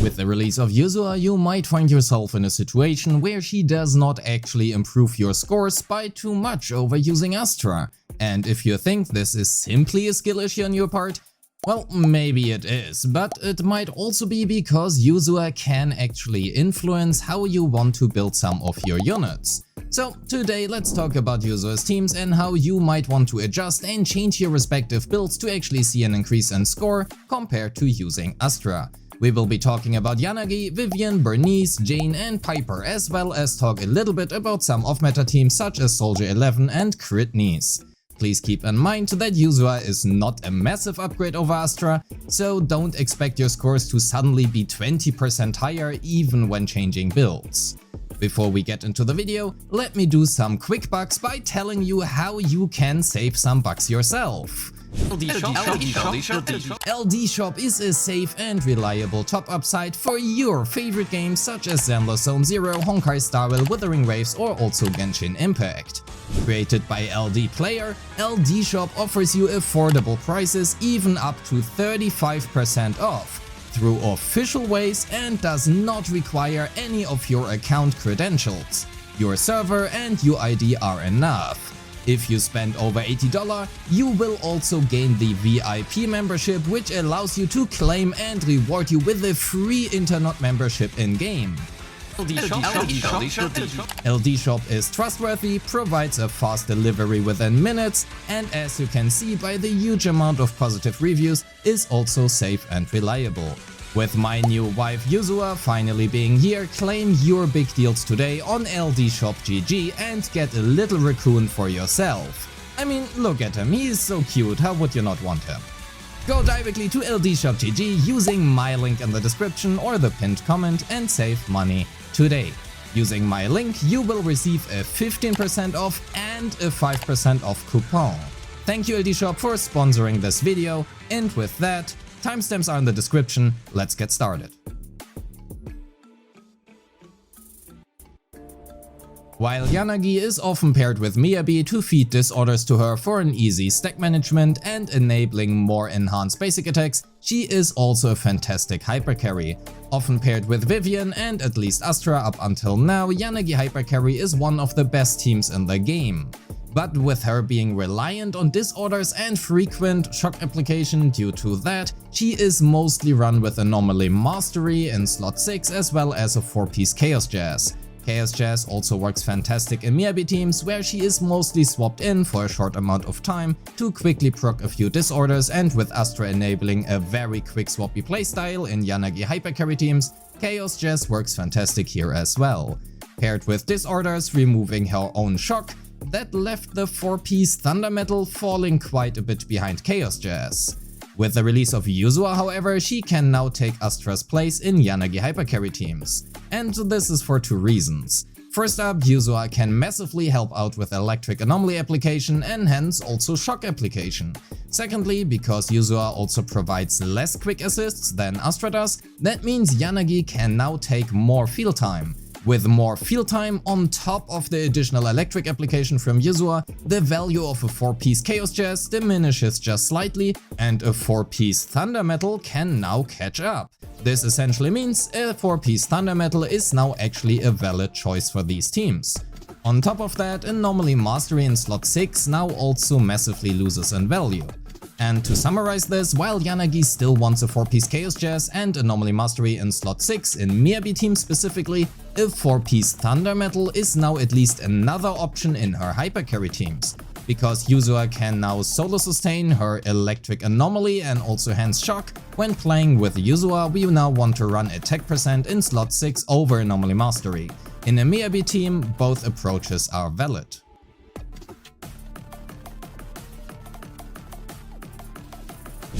With the release of Yuzuha, you might find yourself in a situation where she does not actually improve your scores by too much over using Astra. And if you think this is simply a skill issue on your part, well, maybe it is, but it might also be because Yuzuha can actually influence how you want to build some of your units. So today let's talk about Yuzuha's teams and how you might want to adjust and change your respective builds to actually see an increase in score compared to using Astra. We will be talking about Yanagi, Vivian, Burnice, Jane and Piper, as well as talk a little bit about some off-meta teams such as Soldier 11 and Critnice. Please keep in mind that Yuzuha is not a massive upgrade over Astra, so don't expect your scores to suddenly be 20% higher even when changing builds. Before we get into the video, let me do some quick bucks by telling you how you can save some bucks yourself. LDShop is a safe and reliable top-up site for your favorite games such as Zenless Zone Zero, Honkai Star Rail, Wuthering Waves or also Genshin Impact. Created by LD Player, LDShop offers you affordable prices even up to 35% off through official ways and does not require any of your account credentials. Your server and UID are enough. If you spend over $80, you will also gain the VIP membership, which allows you to claim and reward you with a free internet membership in-game. LDShop is trustworthy, provides a fast delivery within minutes, and as you can see by the huge amount of positive reviews, is also safe and reliable. With my new wife Yuzuha finally being here, claim your big deals today on LDShop GG and get a little raccoon for yourself. I mean, look at him, he is so cute, how would you not want him? Go directly to LDShop GG using my link in the description or the pinned comment and save money today. Using my link, you will receive a 15% off and a 5% off coupon. Thank you LDShop for sponsoring this video, and with that, timestamps are in the description, let's get started. While Yanagi is often paired with Miyabi to feed disorders to her for an easy stack management and enabling more enhanced basic attacks, she is also a fantastic hypercarry. Often paired with Vivian and at least Astra up until now, Yanagi hypercarry is one of the best teams in the game. But with her being reliant on disorders and frequent shock application due to that, she is mostly run with Anomaly Mastery in slot 6 as well as a 4-piece Chaos Jazz. Chaos Jazz also works fantastic in Miyabi teams where she is mostly swapped in for a short amount of time to quickly proc a few disorders, and with Astra enabling a very quick swappy playstyle in Yanagi hypercarry teams, Chaos Jazz works fantastic here as well. Paired with disorders removing her own shock, that left the 4-piece Thunder Metal falling quite a bit behind Chaos Jazz. With the release of Yuzuha, however, she can now take Astra's place in Yanagi hypercarry teams. And this is for two reasons. First up, Yuzuha can massively help out with electric anomaly application and hence also shock application. Secondly, because Yuzuha also provides less quick assists than Astra does, that means Yanagi can now take more field time. With more field time on top of the additional electric application from Yuzuha, the value of a 4-piece Chaos Jazz diminishes just slightly and a 4-piece Thunder Metal can now catch up. This essentially means a 4-piece Thunder Metal is now actually a valid choice for these teams. On top of that, Anomaly Mastery in slot 6 now also massively loses in value. And to summarize this, while Yanagi still wants a 4-piece Chaos Jazz and Anomaly Mastery in slot 6 in Miyabi teams specifically, a 4-piece Thunder Metal is now at least another option in her hypercarry teams. Because Yuzuha can now solo sustain her electric anomaly and also hence shock, when playing with Yuzuha we now want to run attack percent in slot 6 over Anomaly Mastery. In a Miyabi team, both approaches are valid.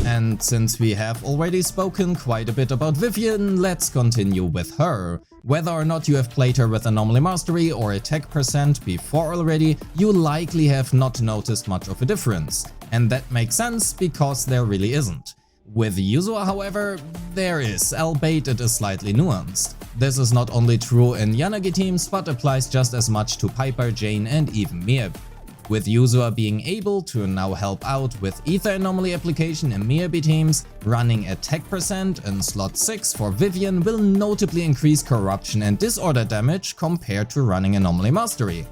And since we have already spoken quite a bit about Vivian, let's continue with her. Whether or not you have played her with Anomaly Mastery or attack percent before already, you likely have not noticed much of a difference. And that makes sense because there really isn't. With Yuzuha, however, there is, albeit it is slightly nuanced. This is not only true in Yanagi teams, but applies just as much to Piper, Jane and even Miyabi. With Yuzuha being able to now help out with Ether Anomaly application in Miyabi teams, running attack percent in slot 6 for Vivian will notably increase corruption and disorder damage compared to running Anomaly Mastery.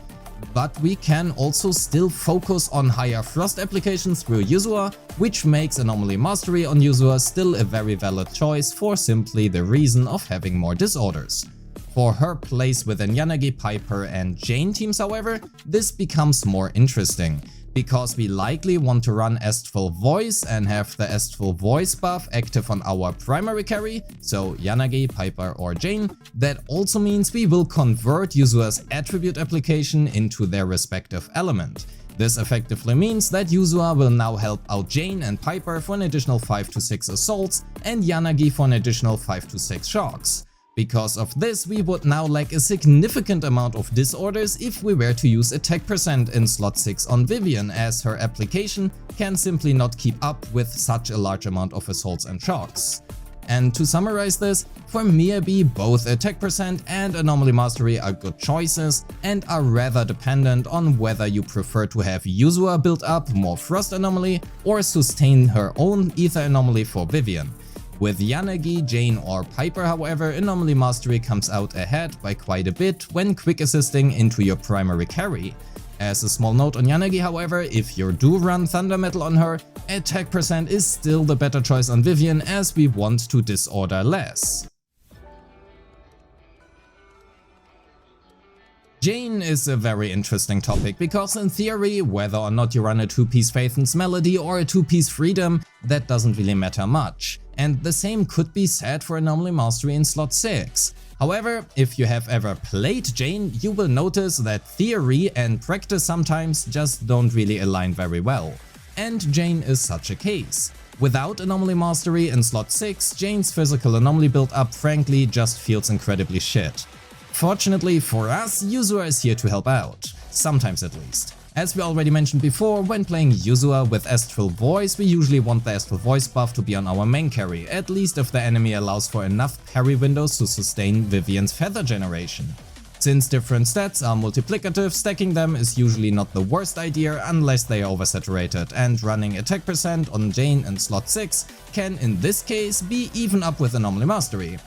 But we can also still focus on higher Frost applications through Yuzuha, which makes Anomaly Mastery on Yuzuha still a very valid choice for simply the reason of having more disorders. For her place within Yanagi, Piper and Jane teams, however, this becomes more interesting, because we likely want to run Estful Voice and have the Estful Voice buff active on our primary carry, so Yanagi, Piper or Jane. That also means we will convert Yuzuha's attribute application into their respective element. This effectively means that Yuzuha will now help out Jane and Piper for an additional 5 to 6 assaults and Yanagi for an additional 5 to 6 shocks. Because of this, we would now lack a significant amount of disorders if we were to use attack percent in slot 6 on Vivian, as her application can simply not keep up with such a large amount of assaults and shocks. And to summarize this, for Miyabi both attack percent and Anomaly Mastery are good choices and are rather dependent on whether you prefer to have Yuzuha build up more Frost Anomaly or sustain her own Ether Anomaly for Vivian. With Yanagi, Jane or Piper, however, Anomaly Mastery comes out ahead by quite a bit when quick assisting into your primary carry. As a small note on Yanagi, however, if you do run Thunder Metal on her, attack percent is still the better choice on Vivian, as we want to disorder less. Jane is a very interesting topic because in theory, whether or not you run a 2-piece Faithon's Melody or a 2-piece Freedom, that doesn't really matter much. And the same could be said for Anomaly Mastery in slot 6. However, if you have ever played Jane, you will notice that theory and practice sometimes just don't really align very well. And Jane is such a case. Without Anomaly Mastery in slot 6, Jane's physical anomaly build up frankly just feels incredibly shit. Fortunately for us, Yuzuha is here to help out, sometimes at least. As we already mentioned before, when playing Yuzuha with Estful Voice, we usually want the Estful Voice buff to be on our main carry, at least if the enemy allows for enough parry windows to sustain Vivian's feather generation. Since different stats are multiplicative, stacking them is usually not the worst idea unless they are oversaturated, and running attack percent on Jane in slot 6 can in this case be even up with Anomaly Mastery.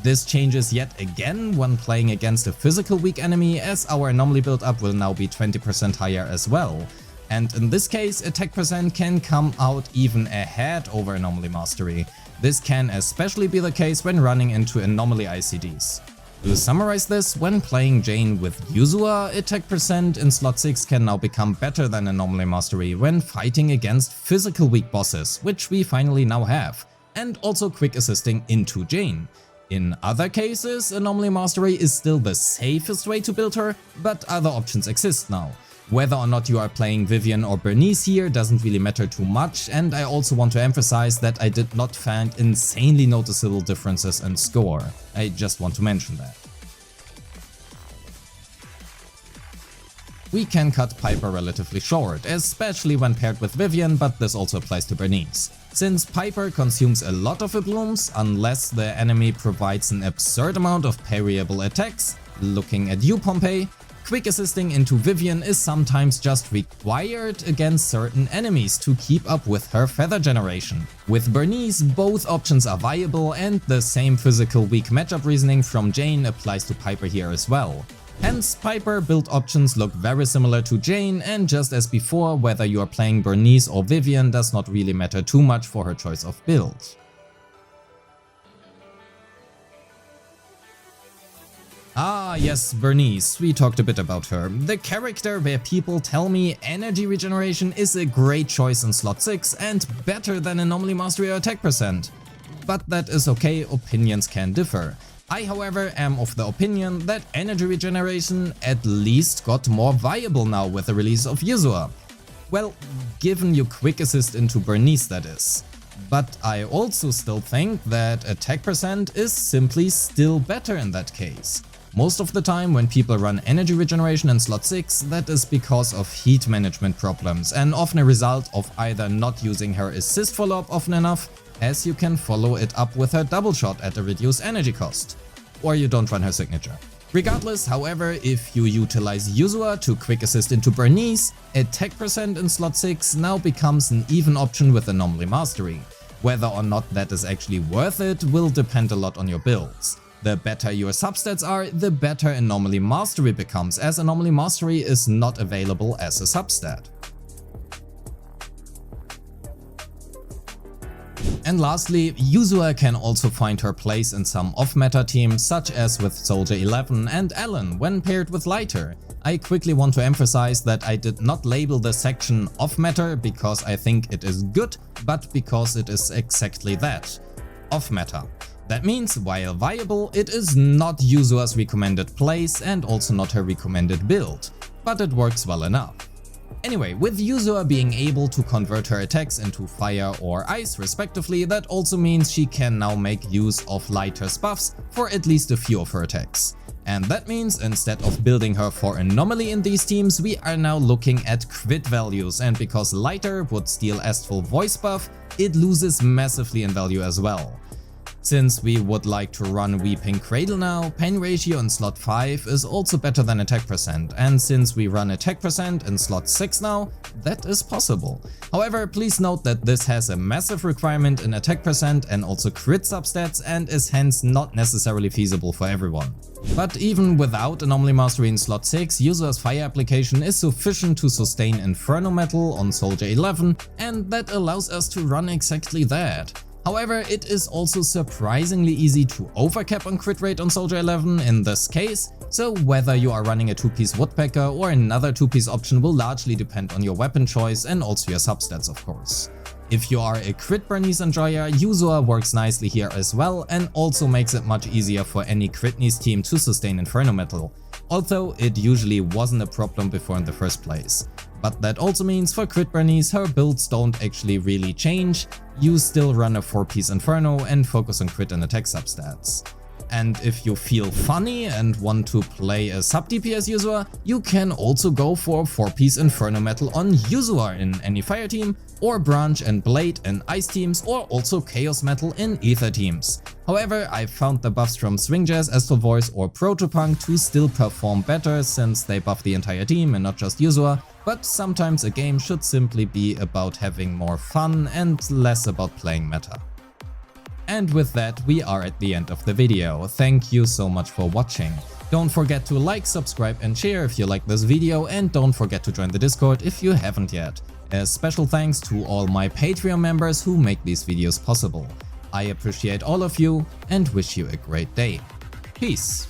This changes yet again when playing against a physical weak enemy, as our anomaly build up will now be 20% higher as well. And in this case, attack percent can come out even ahead over Anomaly Mastery. This can especially be the case when running into Anomaly ICDs. To summarize this, when playing Jane with Yuzuha, attack percent in slot 6 can now become better than Anomaly Mastery when fighting against physical weak bosses, which we finally now have, and also quick assisting into Jane. In other cases, Anomaly Mastery is still the safest way to build her, but other options exist now. Whether or not you are playing Vivian or Burnice here doesn't really matter too much, and I also want to emphasize that I did not find insanely noticeable differences in score. I just want to mention that. We can cut Piper relatively short, especially when paired with Vivian, but this also applies to Burnice. Since Piper consumes a lot of blooms unless the enemy provides an absurd amount of parryable attacks, looking at you Pompey, quick assisting into Vivian is sometimes just required against certain enemies to keep up with her feather generation. With Burnice, both options are viable, and the same physical weak matchup reasoning from Jane applies to Piper here as well. Hence, Piper build options look very similar to Jane, and just as before, whether you are playing Burnice or Vivian does not really matter too much for her choice of build. Ah yes, Burnice, we talked a bit about her. The character where people tell me energy regeneration is a great choice in slot 6 and better than Anomaly Mastery or attack percent. But that is okay, opinions can differ. I, however, am of the opinion that energy regeneration at least got more viable now with the release of Yuzuha. Well, given you quick assist into Burnice, that is. But I also still think that attack percent is simply still better in that case. Most of the time when people run energy regeneration in slot 6, that is because of heat management problems, and often a result of either not using her assist follow-up often enough, as you can follow it up with her double shot at a reduced energy cost, or you don't run her signature. Regardless, however, if you utilize Yuzuha to quick assist into Burnice, attack percent in slot 6 now becomes an even option with Anomaly Mastery. Whether or not that is actually worth it will depend a lot on your builds. The better your substats are, the better Anomaly Mastery becomes, as Anomaly Mastery is not available as a substat. And lastly, Yuzuha can also find her place in some off-meta teams such as with Soldier 11 and Alan when paired with Lighter. I quickly want to emphasize that I did not label the section off-meta because I think it is good, but because it is exactly that, off-meta. That means, while viable, it is not Yuzuha's recommended place and also not her recommended build, but it works well enough. Anyway, with Yuzuha being able to convert her attacks into fire or ice respectively, that also means she can now make use of Lighter's buffs for at least a few of her attacks. And that means instead of building her for Anomaly in these teams, we are now looking at crit values, and because Lighter would steal Astral Voice buff, it loses massively in value as well. Since we would like to run Weeping Cradle now, pain ratio in slot 5 is also better than attack percent, and since we run attack percent in slot 6 now, that is possible. However, please note that this has a massive requirement in attack percent and also crit substats, and is hence not necessarily feasible for everyone. But even without Anomaly Mastery in slot 6, Yuzuha's fire application is sufficient to sustain Inferno Metal on Soldier 11, and that allows us to run exactly that. However, it is also surprisingly easy to overcap on crit rate on Soldier 11 in this case, so whether you are running a 2-piece Woodpecker or another 2-piece option will largely depend on your weapon choice and also your substats, of course. If you are a crit Burnice enjoyer, Yuzuha works nicely here as well and also makes it much easier for any Critnice team to sustain Inferno Metal, although it usually wasn't a problem before in the first place. But that also means for crit Burnice, her builds don't actually really change, you still run a 4-piece Inferno and focus on crit and attack substats. And if you feel funny and want to play a sub-DPS Yuzuha, you can also go for 4-piece Inferno Metal on Yuzuha in any fire team, or Branch and Blade in ice teams, or also Chaos Metal in ether teams. However, I found the buffs from Swing Jazz, Astral Voice or Protopunk to still perform better since they buff the entire team and not just Yuzuha, but sometimes a game should simply be about having more fun and less about playing meta. And with that, we are at the end of the video. Thank you so much for watching. Don't forget to like, subscribe and share if you like this video, and don't forget to join the Discord if you haven't yet. A special thanks to all my Patreon members who make these videos possible. I appreciate all of you and wish you a great day. Peace.